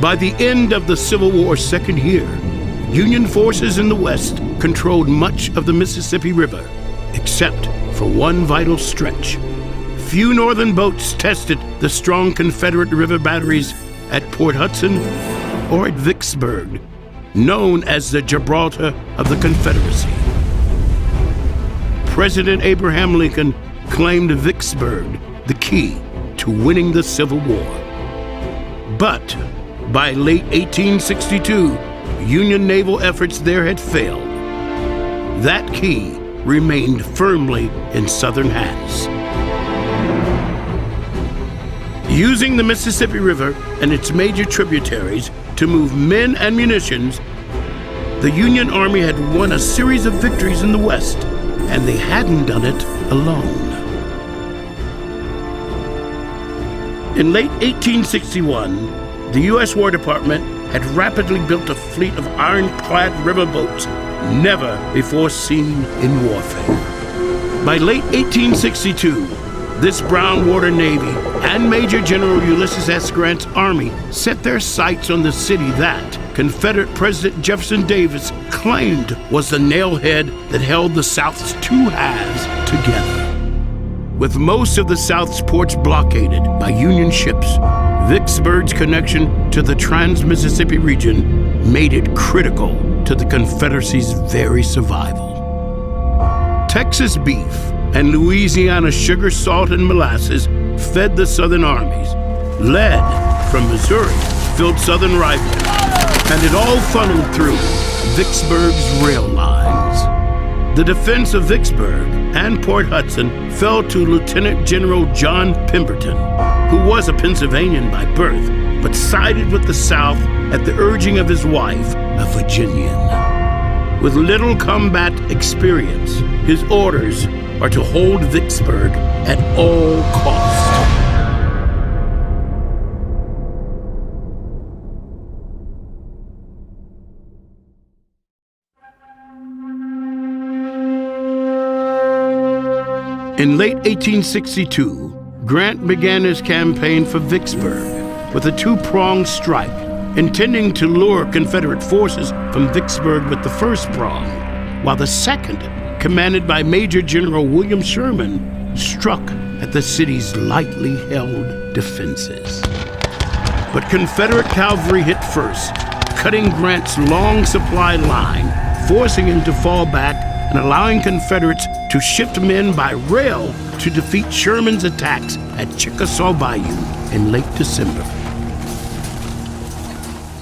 By the end of the Civil War's second year, Union forces in the West controlled much of the Mississippi River, except for one vital stretch. Few Northern boats tested the strong Confederate river batteries at Port Hudson or at Vicksburg, known as the Gibraltar of the Confederacy. President Abraham Lincoln claimed Vicksburg the key to winning the Civil War. But by late 1862, Union naval efforts there had failed. That key remained firmly in Southern hands. Using the Mississippi River and its major tributaries to move men and munitions, the Union Army had won a series of victories in the West, and they hadn't done it alone. In late 1861, the U.S. War Department had rapidly built a fleet of ironclad riverboats never before seen in warfare. By late 1862, this brown water navy and Major General Ulysses S. Grant's army set their sights on the city that Confederate President Jefferson Davis claimed was the nailhead that held the South's two halves together. With most of the South's ports blockaded by Union ships, Vicksburg's connection to the Trans-Mississippi region made it critical to the Confederacy's very survival. Texas beef and Louisiana sugar, salt, and molasses fed the Southern armies. Lead from Missouri filled Southern rifles, and it all funneled through Vicksburg's rail lines. The defense of Vicksburg and Port Hudson fell to Lieutenant General John Pemberton, who was a Pennsylvanian by birth, but sided with the South at the urging of his wife, a Virginian. With little combat experience, his orders are to hold Vicksburg at all costs. In late 1862, Grant began his campaign for Vicksburg with a two-pronged strike, intending to lure Confederate forces from Vicksburg with the first prong, while the second, commanded by Major General William Sherman, struck at the city's lightly held defenses. But Confederate cavalry hit first, cutting Grant's long supply line, forcing him to fall back and allowing Confederates to shift men by rail to defeat Sherman's attacks at Chickasaw Bayou in late December.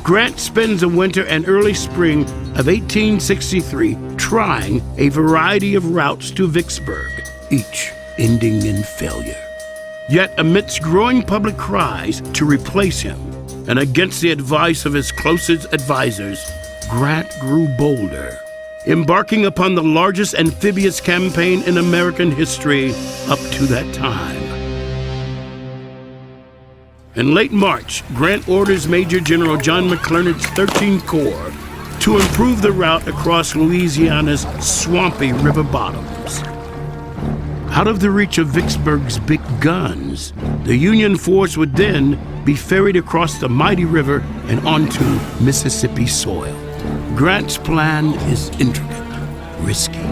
Grant spends the winter and early spring of 1863 trying a variety of routes to Vicksburg, each ending in failure. Yet amidst growing public cries to replace him, and against the advice of his closest advisors, Grant grew bolder, embarking upon the largest amphibious campaign in American history up to that time. In late March, Grant orders Major General John McClernand's 13th Corps to improve the route across Louisiana's swampy river bottoms. Out of the reach of Vicksburg's big guns, the Union force would then be ferried across the mighty river and onto Mississippi soil. Grant's plan is intricate, risky.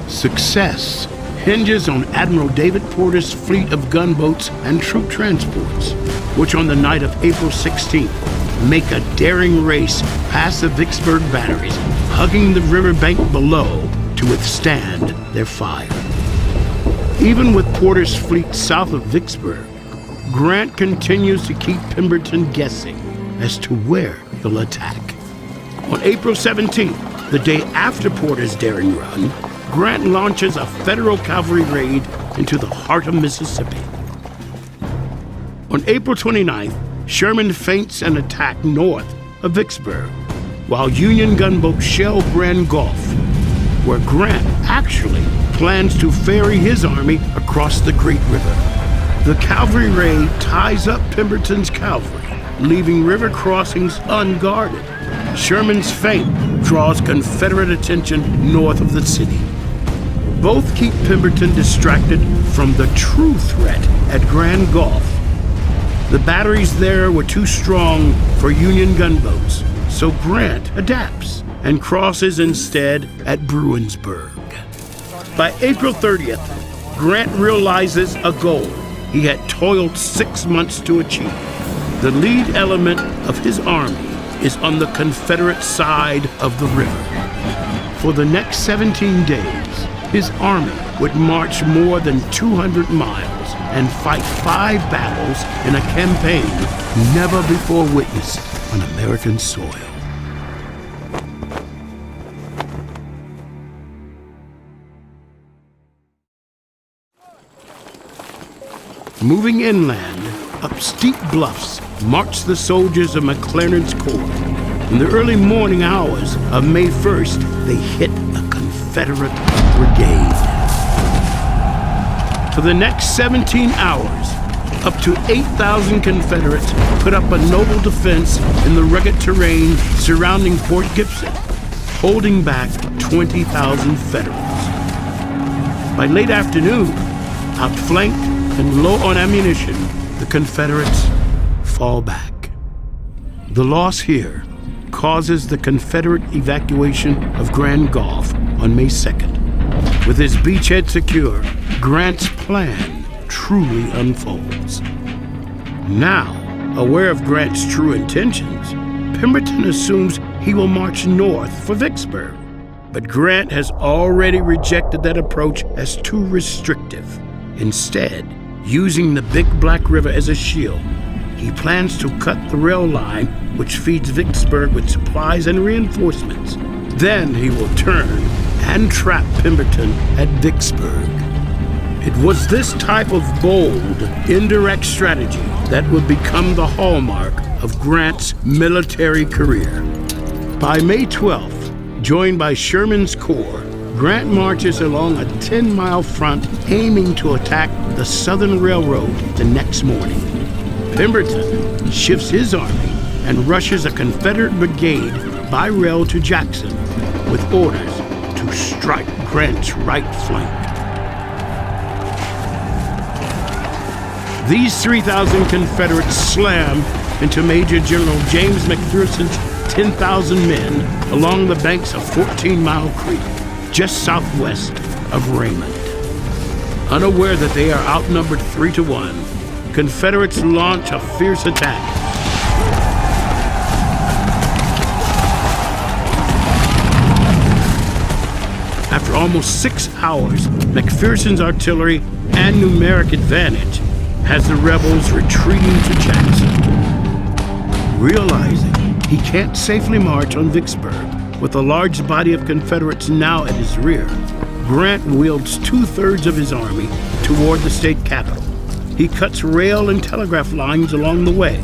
Success hinges on Admiral David Porter's fleet of gunboats and troop transports, which on the night of April 16th make a daring race past the Vicksburg batteries, hugging the riverbank below to withstand their fire. Even with Porter's fleet south of Vicksburg, Grant continues to keep Pemberton guessing as to where he'll attack. On April 17th, the day after Porter's daring run, Grant launches a federal cavalry raid into the heart of Mississippi. On April 29th, Sherman feints an attack north of Vicksburg, while Union gunboats shell Grand Gulf, where Grant actually plans to ferry his army across the Great River. The cavalry raid ties up Pemberton's cavalry, leaving river crossings unguarded. Sherman's feint draws Confederate attention north of the city. Both keep Pemberton distracted from the true threat at Grand Gulf. The batteries there were too strong for Union gunboats, so Grant adapts and crosses instead at Bruinsburg. By April 30th, Grant realizes a goal he had toiled 6 months to achieve. The lead element of his army is on the Confederate side of the river. For the next 17 days, his army would march more than 200 miles and fight 5 battles in a campaign never before witnessed on American soil. Moving inland, up steep bluffs, marched the soldiers of McClernand's Corps. In the early morning hours of May 1st, they hit a Confederate brigade. For the next 17 hours, up to 8,000 Confederates put up a noble defense in the rugged terrain surrounding Fort Gibson, holding back 20,000 Federals. By late afternoon, outflanked and low on ammunition, the Confederates fall back. The loss here causes the Confederate evacuation of Grand Gulf on May 2nd. With his beachhead secure, Grant's plan truly unfolds. Now, aware of Grant's true intentions, Pemberton assumes he will march north for Vicksburg. But Grant has already rejected that approach as too restrictive. Instead, using the Big Black River as a shield, he plans to cut the rail line which feeds Vicksburg with supplies and reinforcements. Then he will turn and trap Pemberton at Vicksburg. It was this type of bold, indirect strategy that would become the hallmark of Grant's military career. By May 12th, joined by Sherman's Corps, Grant marches along a 10-mile front, aiming to attack the Southern Railroad the next morning. Pemberton shifts his army and rushes a Confederate brigade by rail to Jackson with orders to strike Grant's right flank. These 3,000 Confederates slam into Major General James McPherson's 10,000 men along the banks of 14 Mile Creek, just southwest of Raymond. Unaware that they are outnumbered 3-1, Confederates launch a fierce attack. After almost 6 hours, McPherson's artillery and numeric advantage has the rebels retreating to Jackson. Realizing he can't safely march on Vicksburg with a large body of Confederates now at his rear, Grant wields 2/3 of his army toward the state capital. He cuts rail and telegraph lines along the way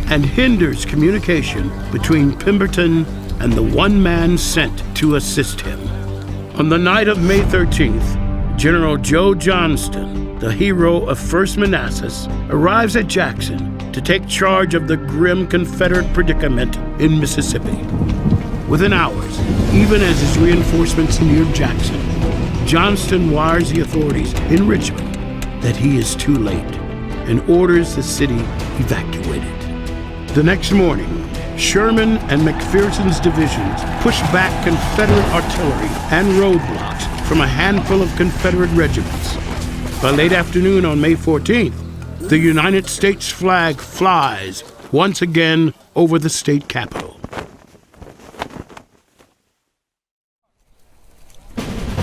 and hinders communication between Pemberton and the one man sent to assist him. On the night of May 13th, General Joe Johnston, the hero of 1st Manassas, arrives at Jackson to take charge of the grim Confederate predicament in Mississippi. Within hours, even as his reinforcements near Jackson, Johnston wires the authorities in Richmond that he is too late and orders the city evacuated. The next morning, Sherman and McPherson's divisions push back Confederate artillery and roadblocks from a handful of Confederate regiments. By late afternoon on May 14th, the United States flag flies once again over the state capitol.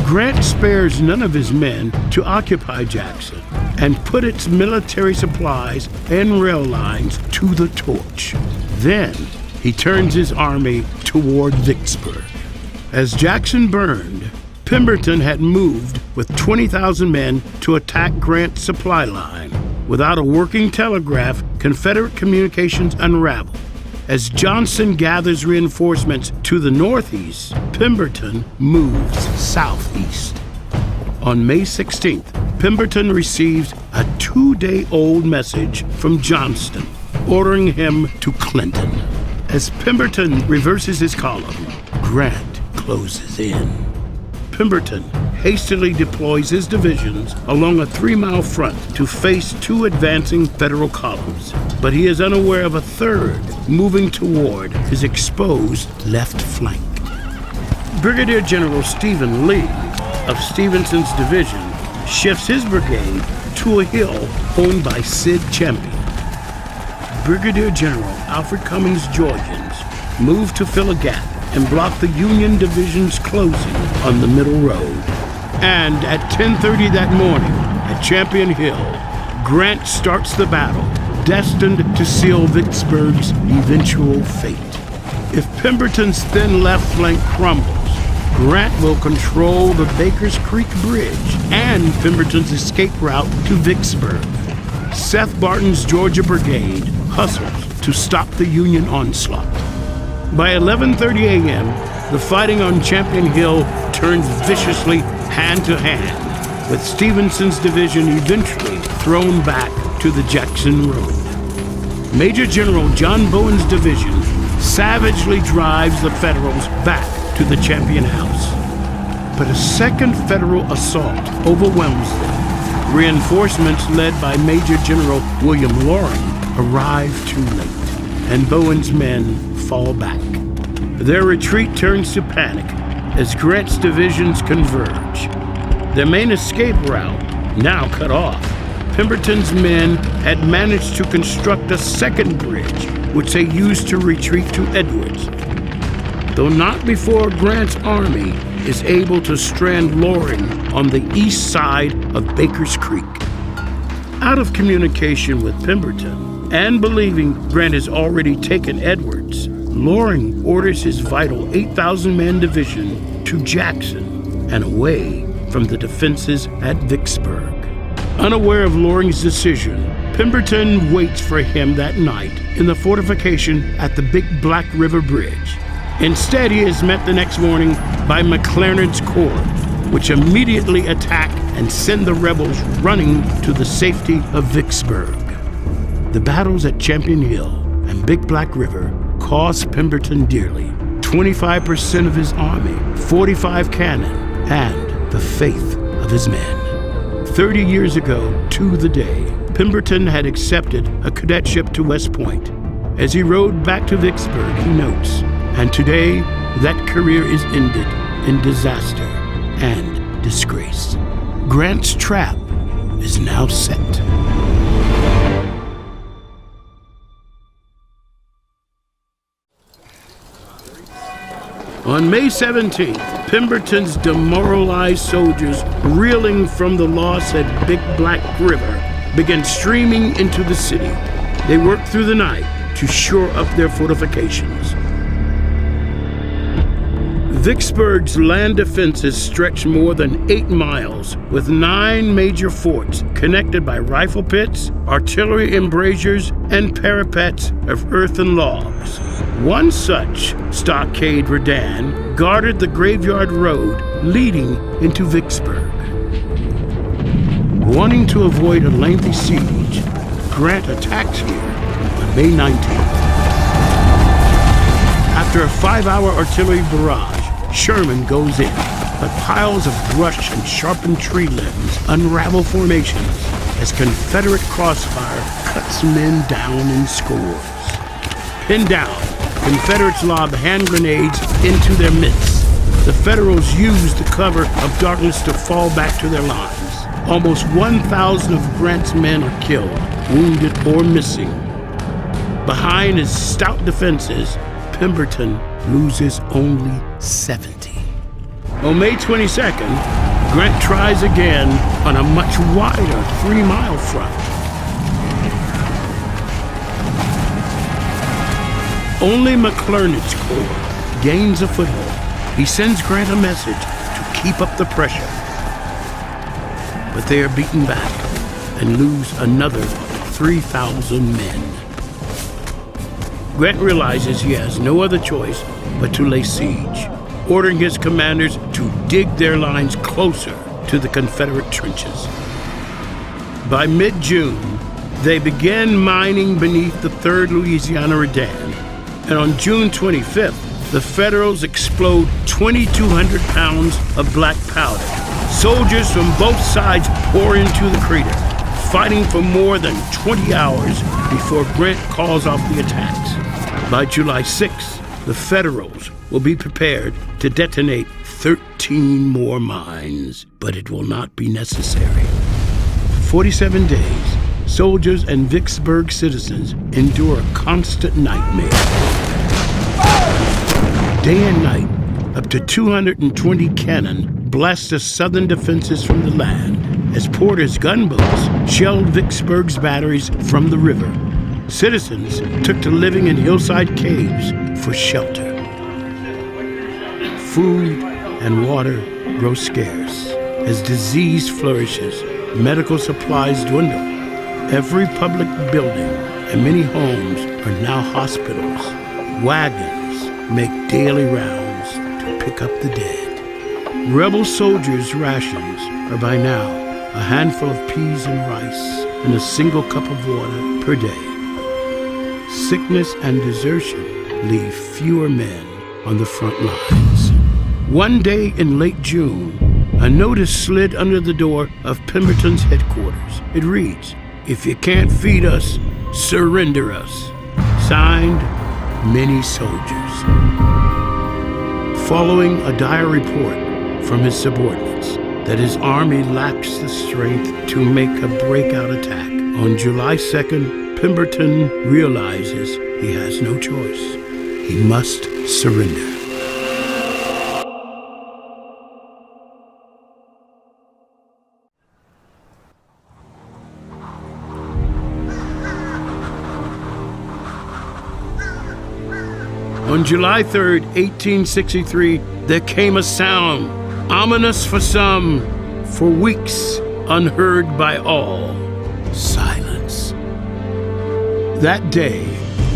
Grant spares none of his men to occupy Jackson and put its military supplies and rail lines to the torch. Then he turns his army toward Vicksburg. As Jackson burned, Pemberton had moved with 20,000 men to attack Grant's supply line. Without a working telegraph, Confederate communications unraveled. As Johnston gathers reinforcements to the northeast, Pemberton moves southeast. On May 16th, Pemberton receives a 2-day-old message from Johnston, ordering him to Clinton. As Pemberton reverses his column, Grant closes in. Pemberton hastily deploys his divisions along a 3-mile front to face 2 advancing Federal columns. But he is unaware of a third moving toward his exposed left flank. Brigadier General Stephen Lee of Stevenson's division shifts his brigade to a hill owned by Sid Champion. Brigadier General Alfred Cummings' Georgians moved to fill a gap and block the Union division's closing on the Middle Road. And at 10:30 that morning, at Champion Hill, Grant starts the battle, destined to seal Vicksburg's eventual fate. If Pemberton's thin left flank crumbles, Grant will control the Baker's Creek Bridge and Pemberton's escape route to Vicksburg. Seth Barton's Georgia Brigade hustles to stop the Union onslaught. By 11:30 a.m., the fighting on Champion Hill turns viciously hand-to-hand, with Stevenson's division eventually thrown back to the Jackson Road. Major General John Bowen's division savagely drives the Federals back to the Champion House. But a second Federal assault overwhelms them. Reinforcements led by Major General William Loring arrive too late, and Bowen's men fall back. Their retreat turns to panic as Grant's divisions converge. Their main escape route now cut off. Pemberton's men had managed to construct a second bridge, which they used to retreat to Edwards, though not before Grant's army is able to strand Loring on the east side of Baker's Creek. Out of communication with Pemberton, and believing Grant has already taken Edwards, Loring orders his vital 8,000-man division to Jackson and away from the defenses at Vicksburg. Unaware of Loring's decision, Pemberton waits for him that night in the fortification at the Big Black River Bridge. Instead, he is met the next morning by McClernand's corps, which immediately attack and send the rebels running to the safety of Vicksburg. The battles at Champion Hill and Big Black River cost Pemberton dearly: 25% of his army, 45 cannon, and the faith of his men. 30 years ago to the day, Pemberton had accepted a cadetship to West Point. As he rode back to Vicksburg, he notes, and today that career is ended in disaster and disgrace. Grant's trap is now set. On May 17th, Pemberton's demoralized soldiers, reeling from the loss at Big Black River, began streaming into the city. They worked through the night to shore up their fortifications. Vicksburg's land defenses stretched more than 8 miles, with 9 major forts connected by rifle pits, artillery embrasures, and parapets of earthen logs. One such stockade redan guarded the graveyard road leading into Vicksburg. Wanting to avoid a lengthy siege, Grant attacks here on May 19th. After a 5-hour artillery barrage, Sherman goes in, but piles of brush and sharpened tree limbs unravel formations as Confederate crossfire cuts men down in scores. Pinned down, Confederates lob hand grenades into their midst. The Federals used the cover of darkness to fall back to their lines. Almost 1,000 of Grant's men are killed, wounded, or missing. Behind his stout defenses, Pemberton loses only 70. On May 22nd, Grant tries again on a much wider 3-mile front. Only McClernand's corps gains a foothold. He sends Grant a message to keep up the pressure. But they are beaten back and lose another 3,000 men. Grant realizes he has no other choice but to lay siege, ordering his commanders to dig their lines closer to the Confederate trenches. By mid-June, they began mining beneath the 3rd Louisiana Redan, and on June 25th, the Federals explode 2,200 pounds of black powder, Soldiers from both sides pour into the crater, fighting for more than 20 hours before Grant calls off the attacks. By July 6th, the Federals will be prepared to detonate 13 more mines, but it will not be necessary. For 47 days, soldiers and Vicksburg citizens endure a constant nightmare. Day and night, up to 220 cannon blast the southern defenses from the land as Porter's gunboats shelled Vicksburg's batteries from the river. Citizens took to living in hillside caves for shelter. Food and water grow scarce. As disease flourishes, medical supplies dwindle. Every public building and many homes are now hospitals. Wagons make daily rounds to pick up the dead. Rebel soldiers' rations are by now a handful of peas and rice and a single cup of water per day. Sickness and desertion leave fewer men on the front lines. One day in late June, a notice slid under the door of Pemberton's headquarters. It reads, "If you can't feed us, surrender us." Signed, many soldiers. Following a dire report from his subordinates that his army lacks the strength to make a breakout attack, on July 2nd, Pemberton realizes he has no choice. He must surrender. On July 3rd, 1863, there came a sound, ominous for some, for weeks unheard by all. Silence. That day,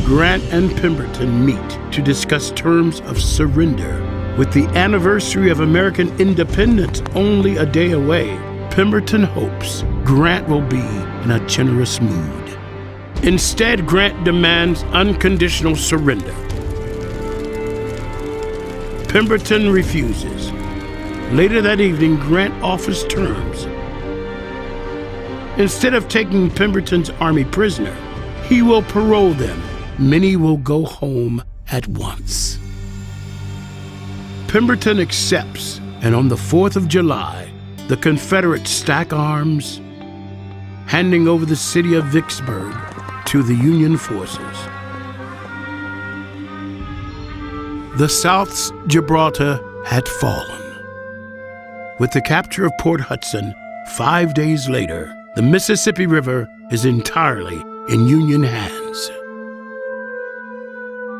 Grant and Pemberton meet to discuss terms of surrender. With the anniversary of American independence only a day away, Pemberton hopes Grant will be in a generous mood. Instead, Grant demands unconditional surrender. Pemberton refuses. Later that evening, Grant offers terms. Instead of taking Pemberton's army prisoner, he will parole them. Many will go home at once. Pemberton accepts, and on the 4th of July, the Confederates stack arms, handing over the city of Vicksburg to the Union forces. The South's Gibraltar had fallen. With the capture of Port Hudson 5 days later, the Mississippi River is entirely in Union hands.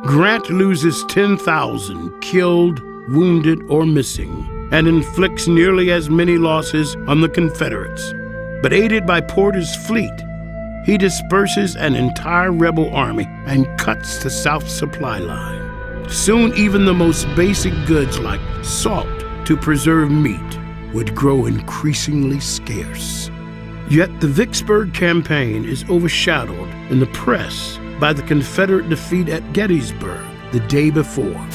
Grant loses 10,000 killed, wounded, or missing, and inflicts nearly as many losses on the Confederates. But aided by Porter's fleet, he disperses an entire rebel army and cuts the South's supply line. Soon, even the most basic goods like salt to preserve meat would grow increasingly scarce. Yet the Vicksburg campaign is overshadowed in the press by the Confederate defeat at Gettysburg the day before.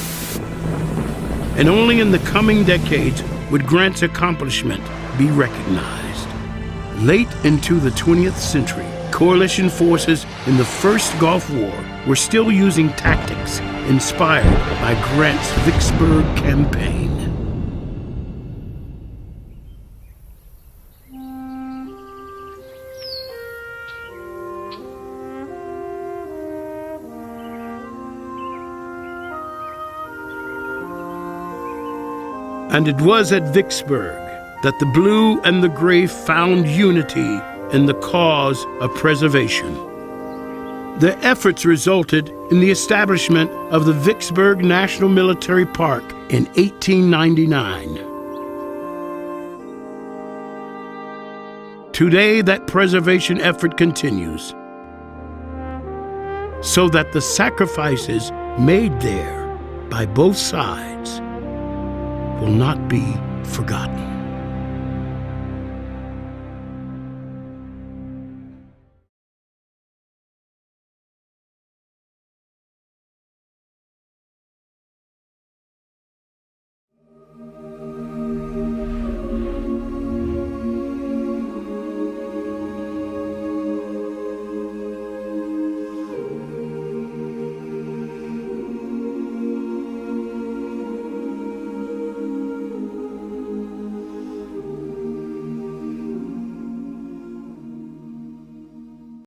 And only in the coming decades would Grant's accomplishment be recognized. Late into the 20th century, coalition forces in the First Gulf War were still using tactics inspired by Grant's Vicksburg campaign. And it was at Vicksburg that the blue and the gray found unity in the cause of preservation. Their efforts resulted in the establishment of the Vicksburg National Military Park in 1899. Today, that preservation effort continues, so that the sacrifices made there by both sides will not be forgotten.